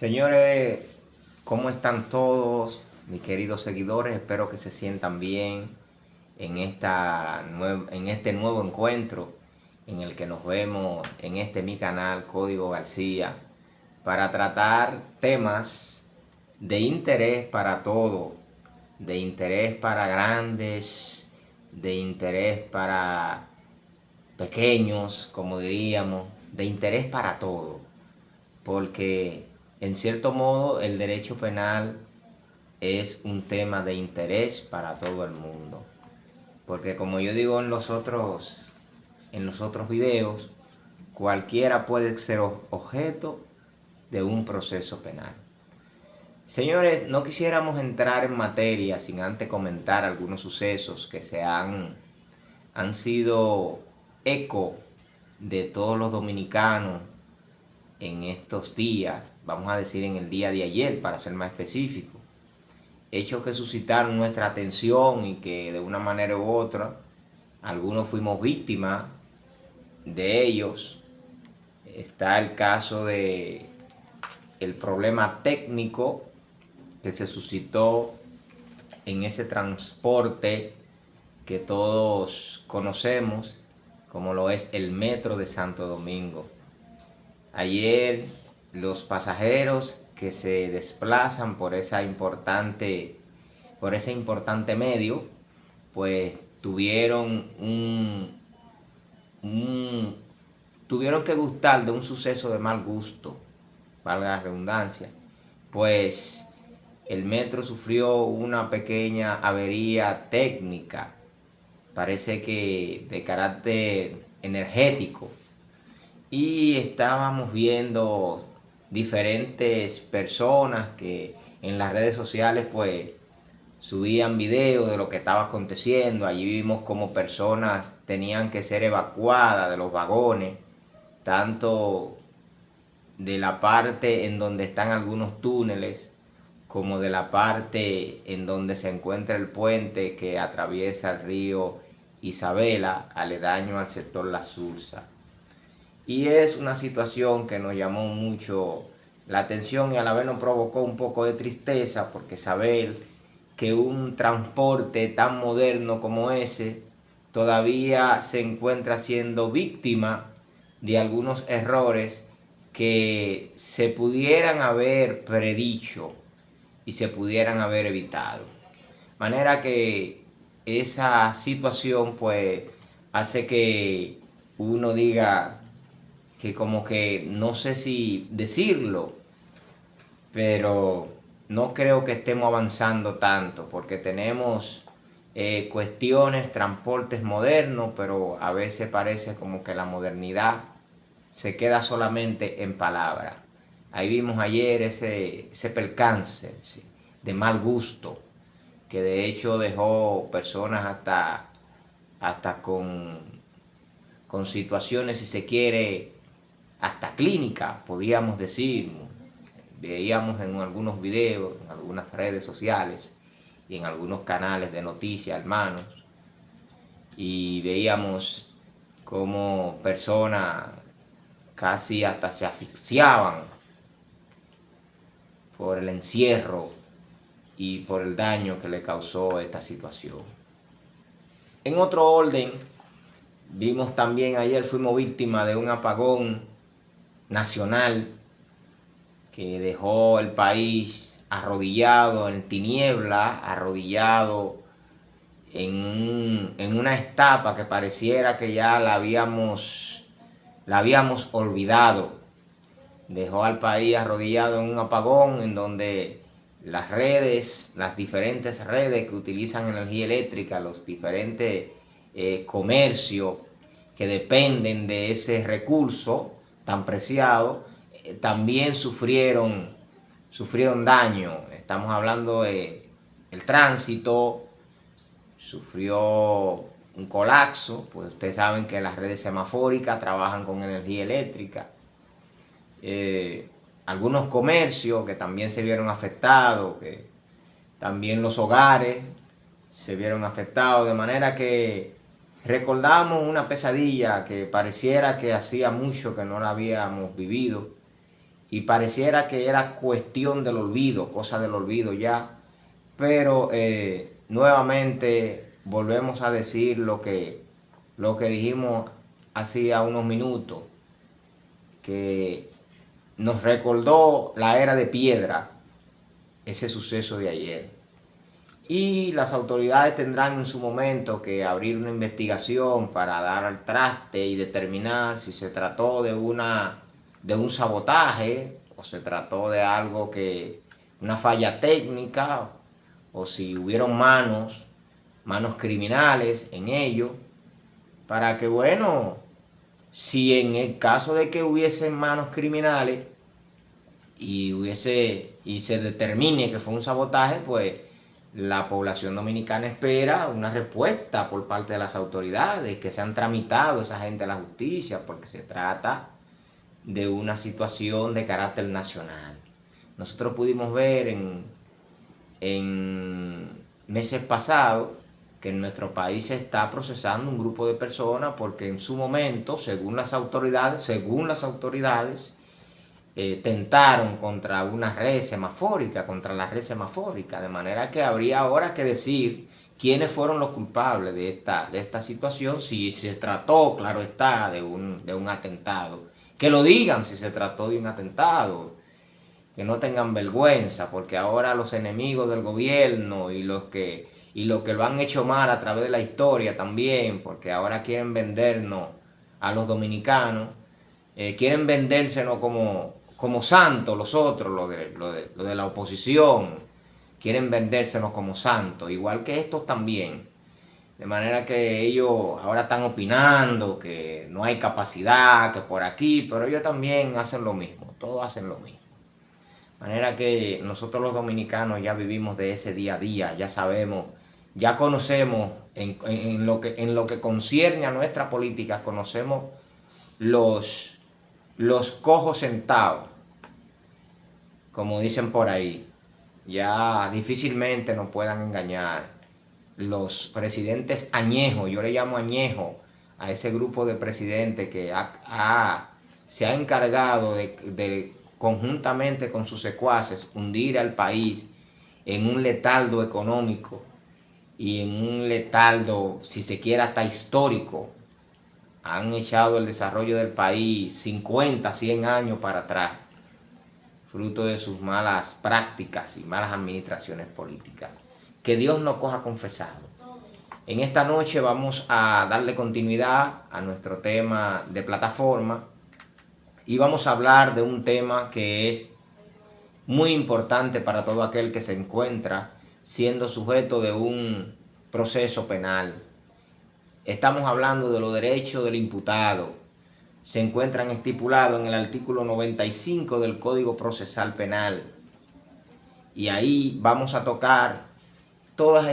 Señores, ¿cómo están todos mis queridos seguidores? Espero que se sientan bien en este nuevo encuentro en el que nos vemos en este mi canal Código García para tratar temas de interés para todos, de interés para grandes, de interés para pequeños, como diríamos, de interés para todo, porque en cierto modo el derecho penal es un tema de interés para todo el mundo. Porque como yo digo en los otros videos, cualquiera puede ser objeto de un proceso penal. Señores, no quisiéramos entrar en materia sin antes comentar algunos sucesos que han sido eco de todos los dominicanos en estos días, vamos a decir en el día de ayer para ser más específico. Hechos que suscitaron nuestra atención y que de una manera u otra algunos fuimos víctimas de ellos. Está el caso de el problema técnico que se suscitó en ese transporte que todos conocemos como lo es el Metro de Santo Domingo. Ayer los pasajeros que se desplazan por ese importante medio, pues un- tuvieron que gustar de un suceso de mal gusto, valga la redundancia, pues el metro sufrió una pequeña avería técnica, parece que de carácter energético, y estábamos viendo diferentes personas que en las redes sociales pues subían videos de lo que estaba aconteciendo. Allí vimos como personas tenían que ser evacuadas de los vagones, tanto de la parte en donde están algunos túneles como de la parte en donde se encuentra el puente que atraviesa el río Isabela, aledaño al sector La Sursa. Y es una situación que nos llamó mucho la atención y a la vez nos provocó un poco de tristeza, porque saber que un transporte tan moderno como ese todavía se encuentra siendo víctima de algunos errores que se pudieran haber predicho y se pudieran haber evitado. Manera que esa situación pues hace que uno diga que como que no sé si decirlo, pero no creo que estemos avanzando tanto, porque tenemos cuestiones, transportes modernos, pero a veces parece como que la modernidad se queda solamente en palabras. Ahí vimos ayer ese percance, ¿sí?, de mal gusto, que de hecho dejó personas hasta con situaciones, si se quiere, hasta clínicas, podríamos decir. Veíamos en algunos videos, en algunas redes sociales y en algunos canales de noticias hermanos, y veíamos como personas casi hasta se asfixiaban por el encierro y por el daño que le causó esta situación. En otro orden, vimos también ayer, fuimos víctimas de un apagón nacional que dejó el país arrodillado en tiniebla, arrodillado en una etapa que pareciera que ya la habíamos olvidado. Dejó al país arrodillado en un apagón en donde las diferentes redes que utilizan energía eléctrica, los diferentes comercios que dependen de ese recurso tan preciado, también sufrieron daño. Estamos hablando de el tránsito, sufrió un colapso, pues ustedes saben que las redes semafóricas trabajan con energía eléctrica. Algunos comercios que también se vieron afectados, que también los hogares se vieron afectados, de manera que recordamos una pesadilla que pareciera que hacía mucho que no la habíamos vivido, y pareciera que era cuestión del olvido, cosa del olvido ya, pero nuevamente volvemos a decir lo que dijimos hacía unos minutos, que nos recordó la era de piedra ese suceso de ayer. Y las autoridades tendrán en su momento que abrir una investigación para dar al traste y determinar si se trató de un sabotaje o se trató de algo una falla técnica, o si hubieron manos criminales en ello, para que, bueno, si en el caso de que hubiesen manos criminales y se determine que fue un sabotaje, pues la población dominicana espera una respuesta por parte de las autoridades, que se han tramitado esa gente a la justicia, porque se trata de una situación de carácter nacional. Nosotros pudimos ver en meses pasados que en nuestro país se está procesando un grupo de personas porque en su momento, según las autoridades, tentaron contra una red semafórica, de manera que habría ahora que decir quiénes fueron los culpables de esta situación, si se trató, claro está, de un atentado. Que lo digan si se trató de un atentado, que no tengan vergüenza, porque ahora los enemigos del gobierno y los que lo han hecho mal a través de la historia también, porque ahora quieren vendernos a los dominicanos, quieren vendérsenos como santos los otros, lo de la oposición, quieren vendérsenos como santos, igual que estos también. De manera que ellos ahora están opinando que no hay capacidad, que por aquí, pero ellos también hacen lo mismo, todos hacen lo mismo. De manera que nosotros los dominicanos ya vivimos de ese día a día, ya sabemos, ya conocemos en lo que concierne a nuestra política, conocemos los cojos sentados, como dicen por ahí. Ya difícilmente nos puedan engañar los presidentes añejos, yo le llamo añejo a ese grupo de presidentes que se ha encargado de conjuntamente con sus secuaces hundir al país en un letargo económico y en un letargo, si se quiere, hasta histórico. Han echado el desarrollo del país 50, 100 años para atrás, fruto de sus malas prácticas y malas administraciones políticas. Que Dios nos coja confesado. En esta noche vamos a darle continuidad a nuestro tema de plataforma y vamos a hablar de un tema que es muy importante para todo aquel que se encuentra siendo sujeto de un proceso penal. Estamos hablando de los derechos del imputado. Se encuentran estipulados en el artículo 95 del Código Procesal Penal. Y ahí vamos a tocar todas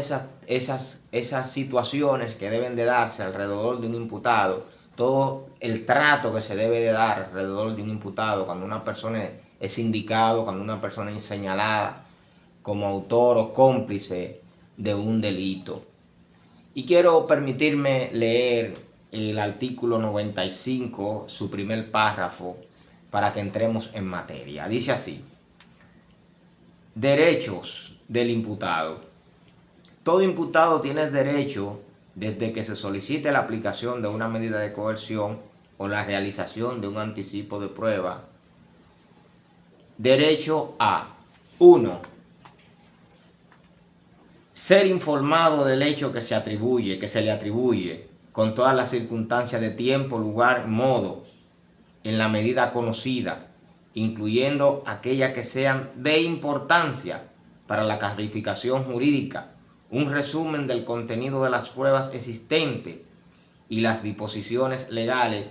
esas situaciones que deben de darse alrededor de un imputado, todo el trato que se debe de dar alrededor de un imputado cuando una persona es indicado, cuando una persona es señalada como autor o cómplice de un delito. Y quiero permitirme leer el artículo 95, su primer párrafo, para que entremos en materia. Dice así: derechos del imputado. Todo imputado tiene derecho, desde que se solicite la aplicación de una medida de coerción o la realización de un anticipo de prueba, derecho a 1. Ser informado del hecho que se le atribuye, con todas las circunstancias de tiempo, lugar, modo, en la medida conocida, incluyendo aquellas que sean de importancia para la clarificación jurídica, un resumen del contenido de las pruebas existentes y las disposiciones legales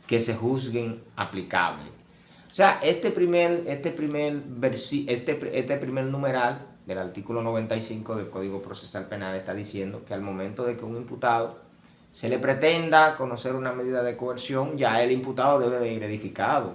que se juzguen aplicables. O sea, este primer numeral del artículo 95 del Código Procesal Penal está diciendo que al momento de que un imputado se le pretenda conocer una medida de coerción, ya el imputado debe de ir edificado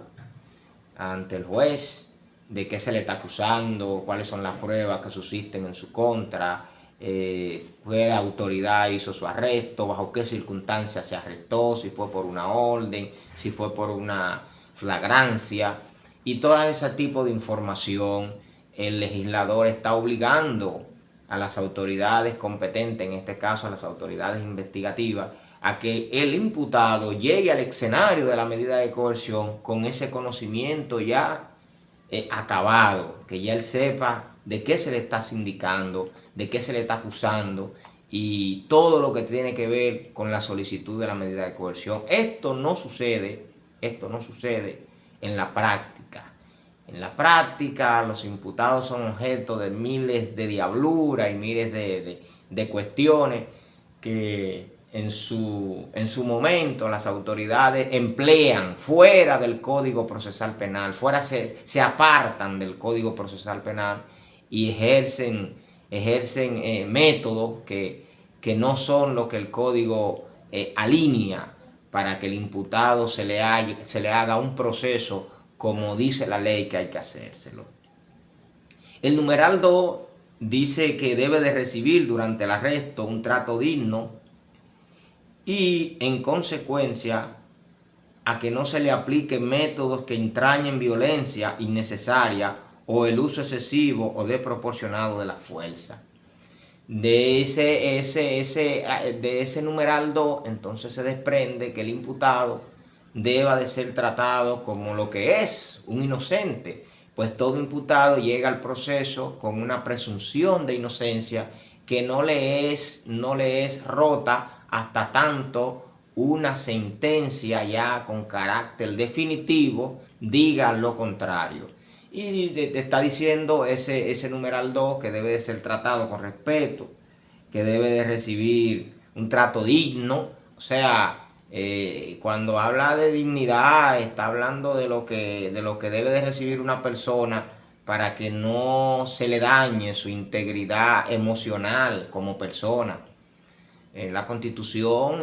ante el juez de qué se le está acusando, cuáles son las pruebas que subsisten en su contra, qué autoridad hizo su arresto, bajo qué circunstancias se arrestó, si fue por una orden, si fue por una flagrancia, Y todo ese tipo de información el legislador está obligando a las autoridades competentes, en este caso a las autoridades investigativas, a que el imputado llegue al escenario de la medida de coerción con ese conocimiento ya acabado, que ya él sepa de qué se le está sindicando, de qué se le está acusando y todo lo que tiene que ver con la solicitud de la medida de coerción. Esto no sucede en la práctica. En la práctica, los imputados son objeto de miles de diabluras y miles de cuestiones que en su momento las autoridades emplean fuera del Código Procesal Penal, se apartan del Código Procesal Penal y ejercen métodos que no son lo que el Código alinea para que el imputado se le haga un proceso como dice la ley que hay que hacérselo. El numeral 2 dice que debe de recibir durante el arresto un trato digno y en consecuencia a que no se le apliquen métodos que entrañen violencia innecesaria o el uso excesivo o desproporcionado de la fuerza. De ese numeral 2 entonces se desprende que el imputado deba de ser tratado como lo que es, un inocente, pues todo imputado llega al proceso con una presunción de inocencia que no le es rota hasta tanto una sentencia ya con carácter definitivo diga lo contrario. Y está diciendo ese numeral 2 que debe de ser tratado con respeto, que debe de recibir un trato digno. O sea, cuando habla de dignidad, está hablando de lo que debe de recibir una persona para que no se le dañe su integridad emocional como persona. La Constitución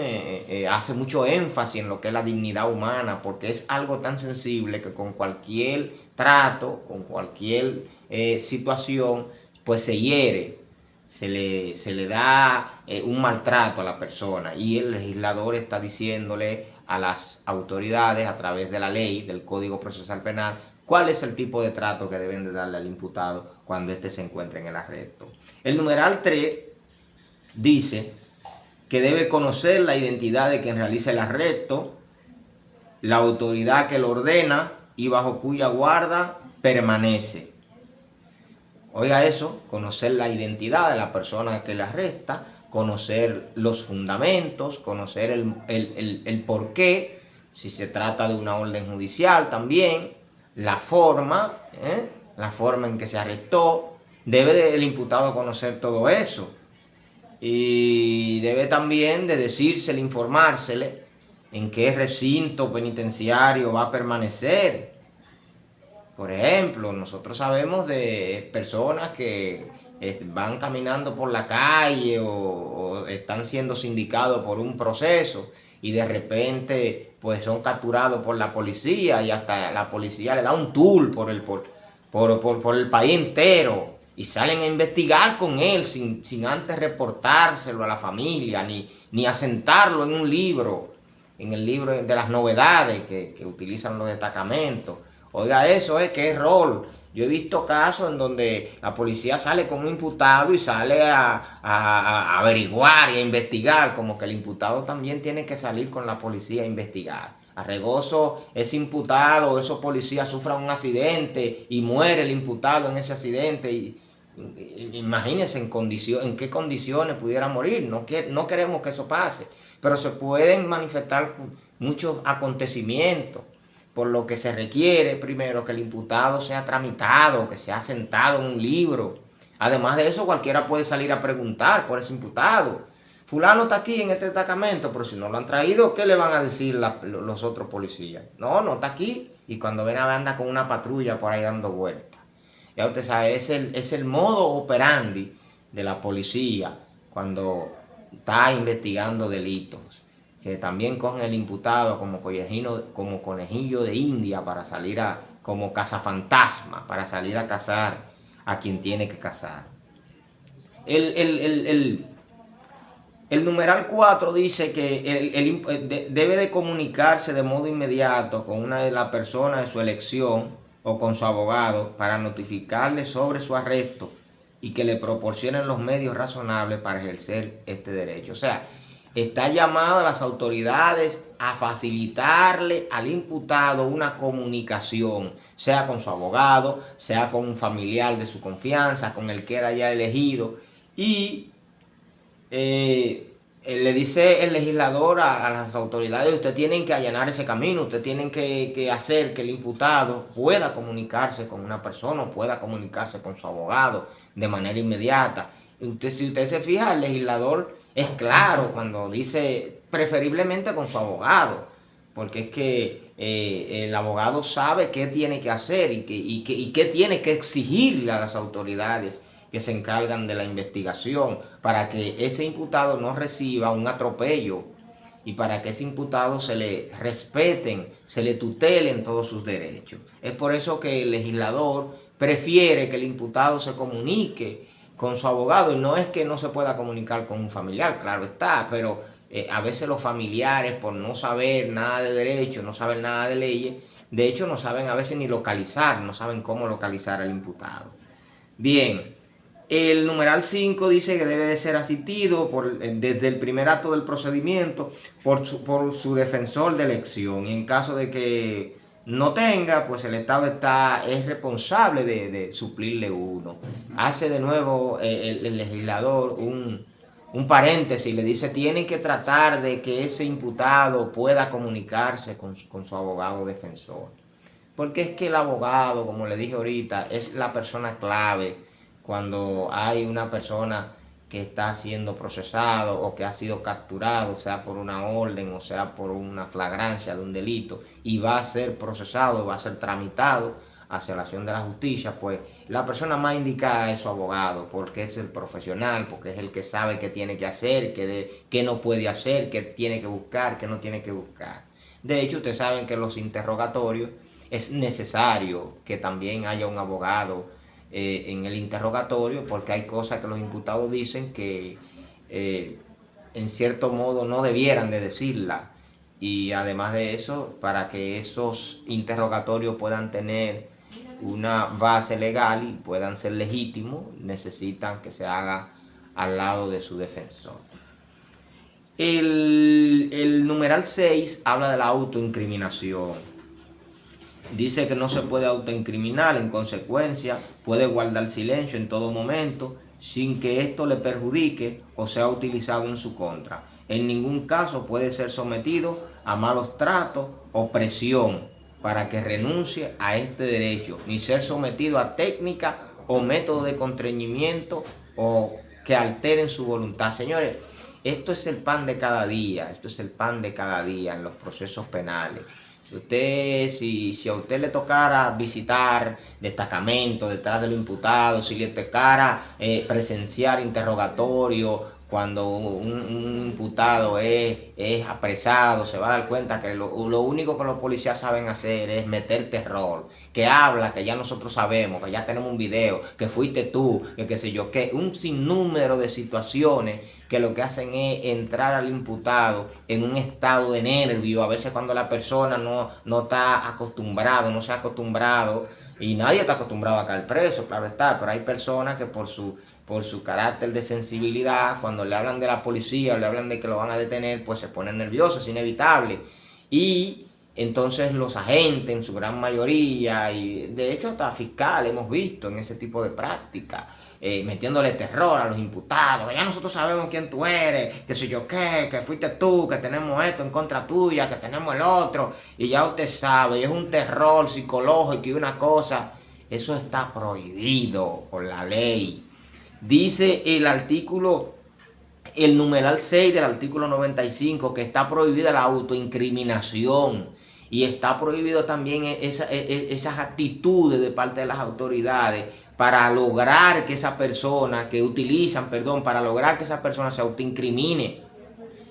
hace mucho énfasis en lo que es la dignidad humana, porque es algo tan sensible que con cualquier trato, con cualquier situación, pues se hiere, se le da un maltrato a la persona, y el legislador está diciéndole a las autoridades a través de la ley, del Código Procesal Penal, cuál es el tipo de trato que deben de darle al imputado cuando éste se encuentre en el arresto. El numeral 3 dice que debe conocer la identidad de quien realiza el arresto, la autoridad que lo ordena y bajo cuya guarda permanece. Oiga eso, conocer la identidad de la persona que le arresta, conocer los fundamentos, conocer el porqué, si se trata de una orden judicial también, la forma en que se arrestó. Debe el imputado conocer todo eso. Y debe también de decírsele, informársele en qué recinto penitenciario va a permanecer. Por ejemplo, nosotros sabemos de personas que van caminando por la calle o están siendo sindicados por un proceso y de repente pues son capturados por la policía y hasta la policía le da un tour por el país entero. Y salen a investigar con él sin antes reportárselo a la familia, ni asentarlo en un libro, en el libro de las novedades que utilizan los destacamentos. Oiga, eso es que es rol. Yo he visto casos en donde la policía sale con un imputado y sale a averiguar y a investigar, como que el imputado también tiene que salir con la policía a investigar. A regozo, ese imputado, esos policías sufran un accidente y muere el imputado en ese accidente. Imagínense en qué condiciones pudiera morir. No queremos que eso pase, pero se pueden manifestar muchos acontecimientos, por lo que se requiere primero que el imputado sea tramitado, que sea sentado en un libro. Además de eso, cualquiera puede salir a preguntar por ese imputado. Fulano está aquí en este destacamento, pero si no lo han traído, ¿qué le van a decir los otros policías? No está aquí. Y cuando ven a anda con una patrulla por ahí dando vueltas. Ya usted sabe, es el modo operandi de la policía cuando está investigando delitos, que también cogen el imputado como conejillo de India para salir como cazafantasma, para salir a cazar a quien tiene que cazar. El numeral 4 dice que debe de comunicarse de modo inmediato con una de las personas de su elección o con su abogado para notificarle sobre su arresto y que le proporcionen los medios razonables para ejercer este derecho. O sea, está llamado a las autoridades a facilitarle al imputado una comunicación, sea con su abogado, sea con un familiar de su confianza, con el que era ya elegido. Y le dice el legislador a las autoridades: ustedes tienen que allanar ese camino, ustedes tienen que hacer que el imputado pueda comunicarse con una persona, pueda comunicarse con su abogado de manera inmediata. Si usted se fija, el legislador es claro cuando dice preferiblemente con su abogado, porque es que el abogado sabe qué tiene que hacer y qué tiene que exigirle a las autoridades que se encargan de la investigación para que ese imputado no reciba un atropello y para que ese imputado se le respeten, se le tutelen todos sus derechos. Es por eso que el legislador prefiere que el imputado se comunique con su abogado, y no es que no se pueda comunicar con un familiar, claro está, pero a veces los familiares, por no saber nada de derecho, no saber nada de leyes, de hecho no saben a veces ni localizar, no saben cómo localizar al imputado. Bien, el numeral 5 dice que debe de ser asistido desde el primer acto del procedimiento por su defensor de elección, y en caso de que no tenga, pues el Estado es responsable de suplirle uno. Hace de nuevo el legislador un paréntesis, le dice: tienen que tratar de que ese imputado pueda comunicarse con su abogado defensor. Porque es que el abogado, como le dije ahorita, es la persona clave cuando hay una persona que está siendo procesado o que ha sido capturado, sea por una orden o sea por una flagrancia de un delito, y va a ser procesado, va a ser tramitado hacia la acción de la justicia. Pues la persona más indicada es su abogado, porque es el profesional, porque es el que sabe qué tiene que hacer, qué no puede hacer, qué tiene que buscar, qué no tiene que buscar. De hecho, ustedes saben que en los interrogatorios es necesario que también haya un abogado en el interrogatorio, porque hay cosas que los imputados dicen que en cierto modo no debieran de decirla, y además de eso, para que esos interrogatorios puedan tener una base legal y puedan ser legítimos, necesitan que se haga al lado de su defensor. El numeral 6 habla de la autoincriminación. Dice que no se puede autoincriminar, en consecuencia puede guardar silencio en todo momento sin que esto le perjudique o sea utilizado en su contra. En ningún caso puede ser sometido a malos tratos o presión para que renuncie a este derecho, ni ser sometido a técnicas o métodos de constreñimiento o que alteren su voluntad. Señores, esto es el pan de cada día, esto es el pan de cada día en los procesos penales. Si a usted le tocara visitar destacamentos detrás de los imputados, si le tocara presenciar interrogatorio cuando un imputado es apresado, se va a dar cuenta que lo único que los policías saben hacer es meter terror, que habla, que ya nosotros sabemos, que ya tenemos un video, que fuiste tú, que qué sé yo, que un sinnúmero de situaciones que lo que hacen es entrar al imputado en un estado de nervio, a veces cuando la persona no está acostumbrado, no se ha acostumbrado, y nadie está acostumbrado a caer preso, claro está, pero hay personas que por su carácter de sensibilidad, cuando le hablan de la policía o le hablan de que lo van a detener, pues se ponen nerviosos, es inevitable. Y entonces los agentes, en su gran mayoría, y de hecho hasta fiscales hemos visto en ese tipo de prácticas, metiéndole terror a los imputados: ya nosotros sabemos quién tú eres, que sé yo qué, que fuiste tú, que tenemos esto en contra tuya, que tenemos el otro, y ya usted sabe, y es un terror psicológico y una cosa. Eso está prohibido por la ley. Dice el numeral 6 del artículo 95 que está prohibida la autoincriminación, y está prohibido también esas actitudes de parte de las autoridades para lograr que esa persona, para lograr que esa persona se autoincrimine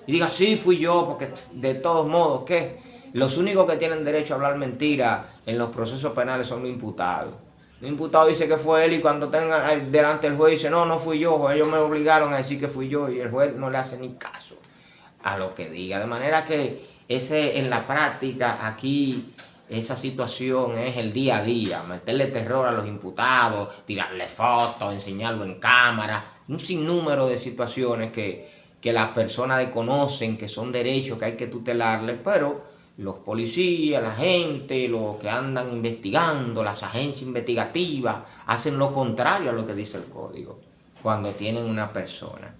y diga: sí, fui yo, porque de todos modos, ¿qué? Los únicos que tienen derecho a hablar mentira en los procesos penales son los imputados. El imputado dice que fue él, y cuando tenga delante el juez dice: no fui yo, ellos me obligaron a decir que fui yo, y el juez no le hace ni caso a lo que diga. De manera que en la práctica aquí esa situación es el día a día, meterle terror a los imputados, tirarle fotos, enseñarlo en cámara, un sinnúmero de situaciones que las personas desconocen, que son derechos que hay que tutelarles, pero los policías, la gente, los que andan investigando, las agencias investigativas, hacen lo contrario a lo que dice el código cuando tienen una persona.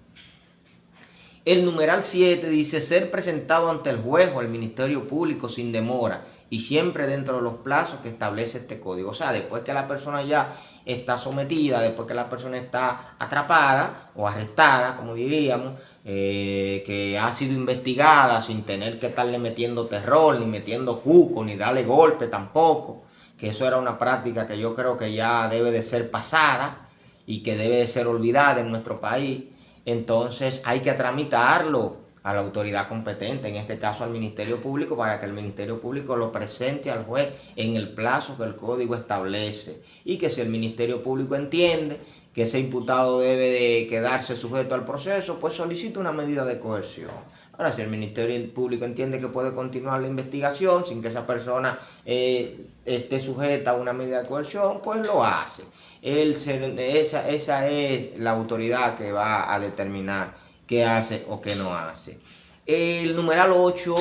El numeral 7 dice ser presentado ante el juez o el Ministerio Público sin demora y siempre dentro de los plazos que establece este código. O sea, después que la persona ya está sometida, después que la persona está atrapada o arrestada, como diríamos, que ha sido investigada sin tener que estarle metiendo terror, ni metiendo cuco, ni darle golpe tampoco, que eso era una práctica que yo creo que ya debe de ser pasada y que debe de ser olvidada en nuestro país. Entonces hay que tramitarlo a la autoridad competente, en este caso al Ministerio Público, para que el Ministerio Público lo presente al juez en el plazo que el código establece. Y que si el Ministerio Público entiende que ese imputado debe de quedarse sujeto al proceso, pues solicita una medida de coerción. Ahora, si el Ministerio Público entiende que puede continuar la investigación sin que esa persona esté sujeta a una medida de coerción, pues lo hace. Esa es la autoridad que va a determinar qué hace o qué no hace. El numeral 8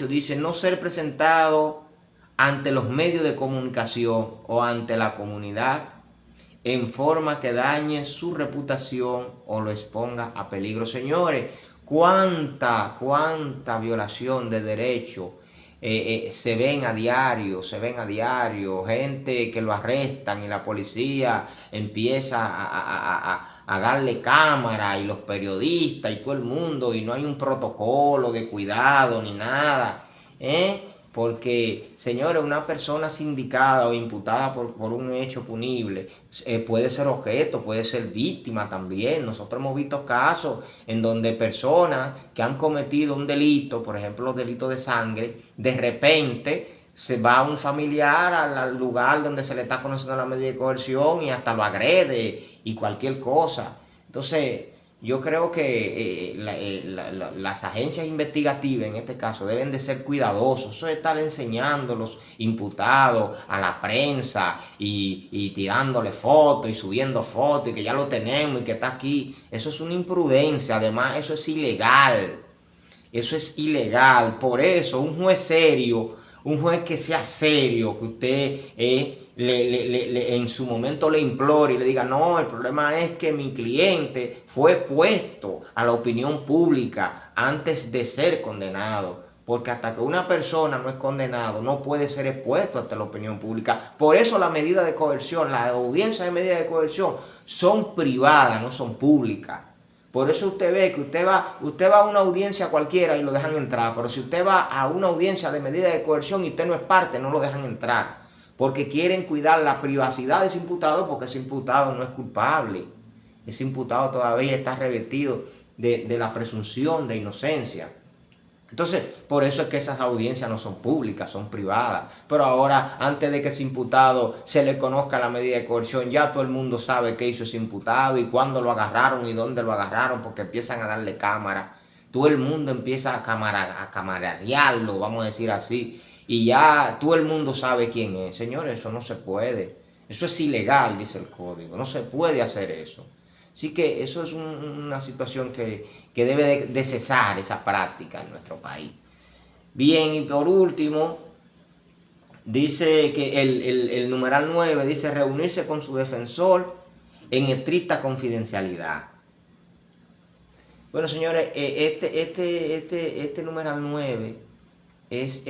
dice no ser presentado ante los medios de comunicación o ante la comunidad en forma que dañe su reputación o lo exponga a peligro. Señores, cuánta violación de derechos se ven a diario, gente que lo arrestan y la policía empieza a darle cámara y los periodistas y todo el mundo y no hay un protocolo de cuidado ni nada, porque, señores, una persona sindicada o imputada por un hecho punible puede ser objeto, puede ser víctima también. Nosotros hemos visto casos en donde personas que han cometido un delito, por ejemplo los delitos de sangre, de repente se va un familiar al lugar donde se le está conociendo la medida de coerción y hasta lo agrede y cualquier cosa. Entonces, yo creo que las agencias investigativas en este caso deben de ser cuidadosos. Eso de estar enseñando a los imputados a la prensa y tirándole fotos y subiendo fotos y que ya lo tenemos y que está aquí, eso es una imprudencia. Además, eso es ilegal. Eso es ilegal. Por eso, un juez serio, un juez que sea serio, que usted en su momento le implore y le diga, no, el problema es que mi cliente fue puesto a la opinión pública antes de ser condenado. Porque hasta que una persona no es condenado, no puede ser expuesto ante la opinión pública. Por eso la medida de coerción, las audiencias de medida de coerción son privadas, no son públicas. Por eso usted ve que usted va a una audiencia cualquiera y lo dejan entrar. Pero si usted va a una audiencia de medida de coerción y usted no es parte, no lo dejan entrar. Porque quieren cuidar la privacidad de ese imputado, porque ese imputado no es culpable. Ese imputado todavía está revestido de la presunción de inocencia. Entonces, por eso es que esas audiencias no son públicas, son privadas. Pero ahora, antes de que ese imputado se le conozca la medida de coerción, ya todo el mundo sabe qué hizo ese imputado y cuándo lo agarraron y dónde lo agarraron, porque empiezan a darle cámara. Todo el mundo empieza a camaradearlo, vamos a decir así. Y ya todo el mundo sabe quién es. Señores, eso no se puede. Eso es ilegal, dice el código. No se puede hacer eso. Así que eso es una situación que debe de cesar, esa práctica en nuestro país. Bien, y por último, dice que el numeral 9 dice reunirse con su defensor en estricta confidencialidad. Bueno, señores, este numeral 9 es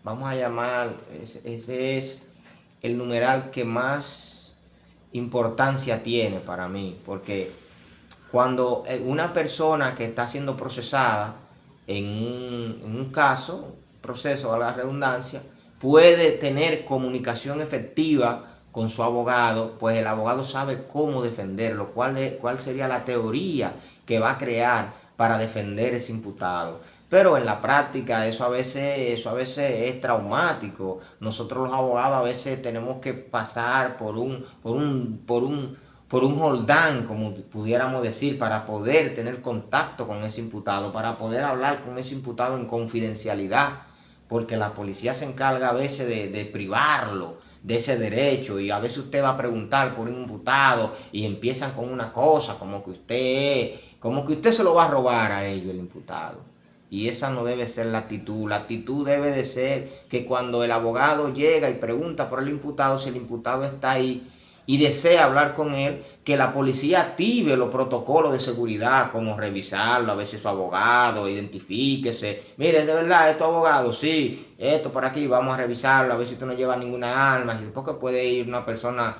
vamos a llamar, ese es el numeral que más importancia tiene para mí, porque cuando una persona que está siendo procesada en un caso, proceso a la redundancia, puede tener comunicación efectiva con su abogado, pues el abogado sabe cómo defenderlo, cuál sería la teoría que va a crear para defender ese imputado. Pero en la práctica eso a veces es traumático. Nosotros los abogados a veces tenemos que pasar por un Jordán, como pudiéramos decir, para poder tener contacto con ese imputado, para poder hablar con ese imputado en confidencialidad, porque la policía se encarga a veces de privarlo de ese derecho, y a veces usted va a preguntar por un imputado y empiezan con una cosa como que usted se lo va a robar a ellos, el imputado. Y esa no debe ser la actitud. La actitud debe de ser que cuando el abogado llega y pregunta por el imputado, si el imputado está ahí y desea hablar con él, que la policía active los protocolos de seguridad, como revisarlo, a ver si es su abogado, identifíquese. Mire, ¿es de verdad es tu abogado? Sí, esto por aquí, vamos a revisarlo, a ver si usted no lleva ninguna arma. Porque puede ir una persona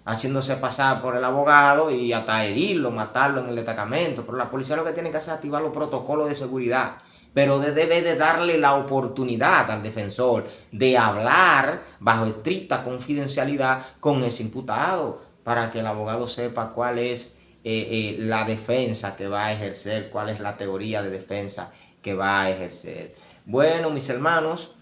haciéndose pasar por el abogado y hasta herirlo, matarlo en el destacamento. Pero la policía lo que tiene que hacer es activar los protocolos de seguridad, pero debe de darle la oportunidad al defensor de hablar bajo estricta confidencialidad con ese imputado, para que el abogado sepa cuál es la defensa que va a ejercer, cuál es la teoría de defensa que va a ejercer. Bueno, mis hermanos,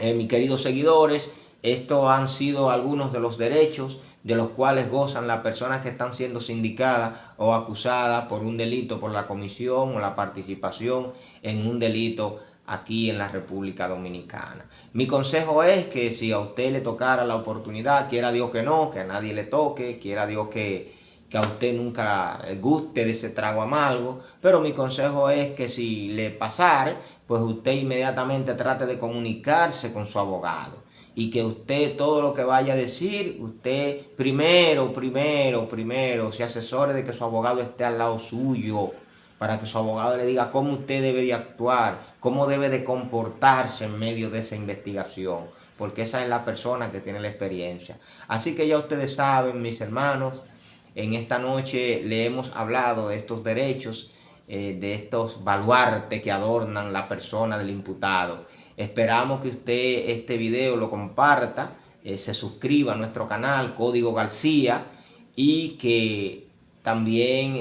mis queridos seguidores, estos han sido algunos de los derechos de los cuales gozan las personas que están siendo sindicadas o acusadas por un delito, por la comisión o la participación en un delito aquí en la República Dominicana. Mi consejo es que si a usted le tocara la oportunidad, quiera Dios que no, que a nadie le toque, quiera Dios que a usted nunca guste de ese trago amargo, pero mi consejo es que si le pasara, pues usted inmediatamente trate de comunicarse con su abogado, y que usted todo lo que vaya a decir, usted primero se asesore de que su abogado esté al lado suyo, para que su abogado le diga cómo usted debe de actuar, cómo debe de comportarse en medio de esa investigación, porque esa es la persona que tiene la experiencia. Así que ya ustedes saben, mis hermanos, en esta noche le hemos hablado de estos derechos, de estos baluartes que adornan la persona del imputado. Esperamos que usted este video lo comparta, se suscriba a nuestro canal Código García, y que también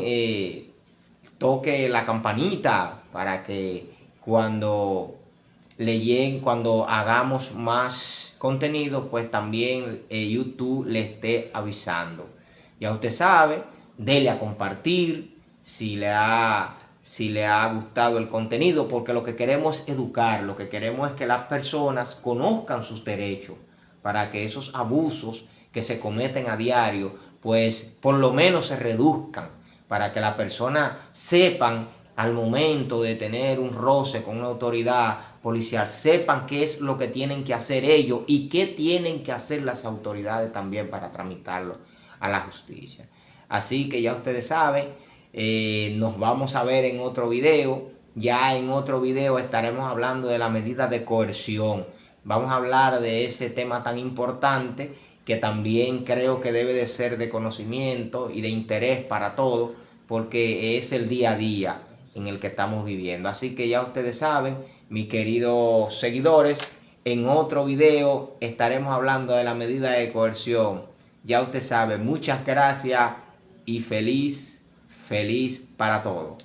toque la campanita para que cuando hagamos más contenido, pues también YouTube le esté avisando. Ya usted sabe, dele a compartir si le ha gustado el contenido, porque lo que queremos es educar, lo que queremos es que las personas conozcan sus derechos, para que esos abusos que se cometen a diario, pues por lo menos se reduzcan, para que las personas sepan al momento de tener un roce con una autoridad policial, sepan qué es lo que tienen que hacer ellos y qué tienen que hacer las autoridades también para tramitarlo a la justicia. Así que ya ustedes saben, nos vamos a ver en otro video. Ya en otro video estaremos hablando de la medida de coerción. Vamos a hablar de ese tema tan importante que también creo que debe de ser de conocimiento y de interés para todos, porque es el día a día en el que estamos viviendo. Así que ya ustedes saben, mis queridos seguidores, en otro video estaremos hablando de la medida de coerción. Ya usted sabe, muchas gracias y feliz para todos.